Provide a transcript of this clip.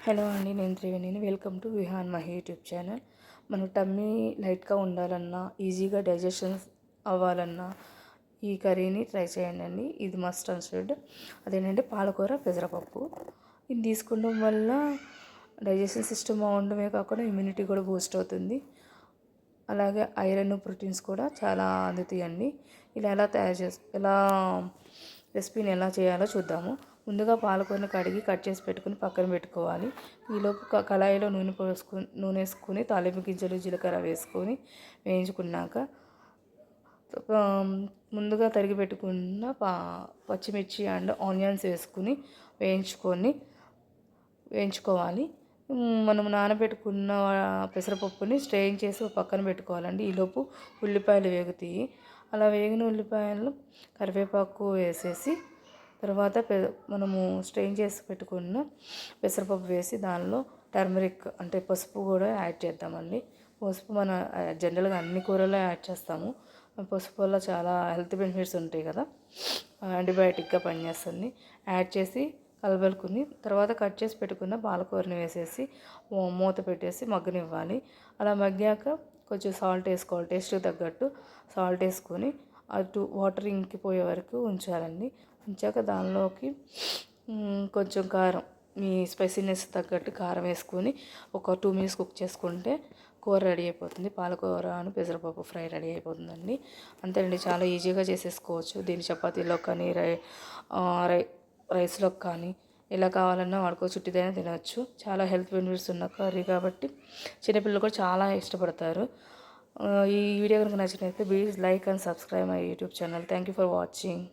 Hello అండి, నేను త్రివేణిని. Welcome to Vihan Mahi YouTube channel. మన టమ్మీ లైట్గా ఉండాలన్నా, ఈజీగా డైజెషన్ అవ్వాలన్నా ఈ కర్రీని ట్రై చేయండి. ఇది మస్ట్ అండ్ షుడ్. అదేంటంటే పాలకూర పెసరపప్పు. ఇది తీసుకోవడం వల్ల డైజెషన్ సిస్టమ్ బాగుండమే కాకుండా ఇమ్యూనిటీ కూడా బూస్ట్ అవుతుంది. అలాగే ఐరన్, ప్రోటీన్స్ కూడా చాలా అందుతాయండి. ఎలా రెసిపీని ఎలా చేయాలో చూద్దాము. ముందుగా పాలకూరను కడిగి కట్ చేసి పెట్టుకుని పక్కన పెట్టుకోవాలి. ఈలోపు కళాయిలో నూనె వేసుకొని తాలింపు గింజలు, జీలకర్ర వేసుకొని వేయించుకున్నాక ముందుగా తరిగి పెట్టుకున్న పచ్చిమిర్చి అండ్ ఆనియన్స్ వేసుకుని వేయించుకోవాలి. మనం నానబెట్టుకున్న పెసరపప్పుని స్ట్రెయిన్ చేసి పక్కన పెట్టుకోవాలండి. ఈలోపు ఉల్లిపాయలు వేగుతాయి. అలా వేగిన ఉల్లిపాయలు కరివేపాకు వేసేసి తర్వాత మనము స్ట్రెయిన్ చేసి పెట్టుకున్న పెసరపప్పు వేసి దానిలో టర్మరిక్ అంటే పసుపు కూడా యాడ్ చేద్దామండి. పసుపు మన జనరల్గా అన్ని కూరల్లో యాడ్ చేస్తాము. పసుపు వల్ల చాలా హెల్త్ బెనిఫిట్స్ ఉంటాయి కదా, యాంటీబయాటిక్గా పనిచేస్తుంది. యాడ్ చేసి కలబెలుకుని తర్వాత కట్ చేసి పెట్టుకున్న పాలకూరని వేసేసి మూత పెట్టేసి మగ్గనివ్వాలి. అలా మగ్గాక కొంచెం సాల్ట్ వేసుకోవాలి, టేస్ట్కి తగ్గట్టు సాల్ట్ వేసుకొని అటు వాటర్ ఇంకిపోయే వరకు ఉంచాలండి. ఉంచాక దానిలోకి కొంచెం కారం, మీ స్పైసీనెస్ తగ్గట్టు కారం వేసుకొని ఒక 2 మినిట్స్ కుక్ చేసుకుంటే కూర రెడీ అయిపోతుంది. పాలకూర అని పెసరపప్పు ఫ్రై రెడీ అయిపోతుందండి. అంతేనండి, చాలా ఈజీగా చేసేసుకోవచ్చు. దీన్ని చపాతీలో కానీ రైస్లోకి కానీ ఎలా కావాలన్నా వాడుకోవచ్చు. చుట్టిదైనా తినవచ్చు. చాలా హెల్త్ బెనిఫిట్స్ ఉన్న కర్రీ కాబట్టి చిన్నపిల్లలు కూడా చాలా ఇష్టపడతారు. ఈ వీడియో కనుక నచ్చినట్లయితే please like and subscribe my YouTube channel. Thank you for watching.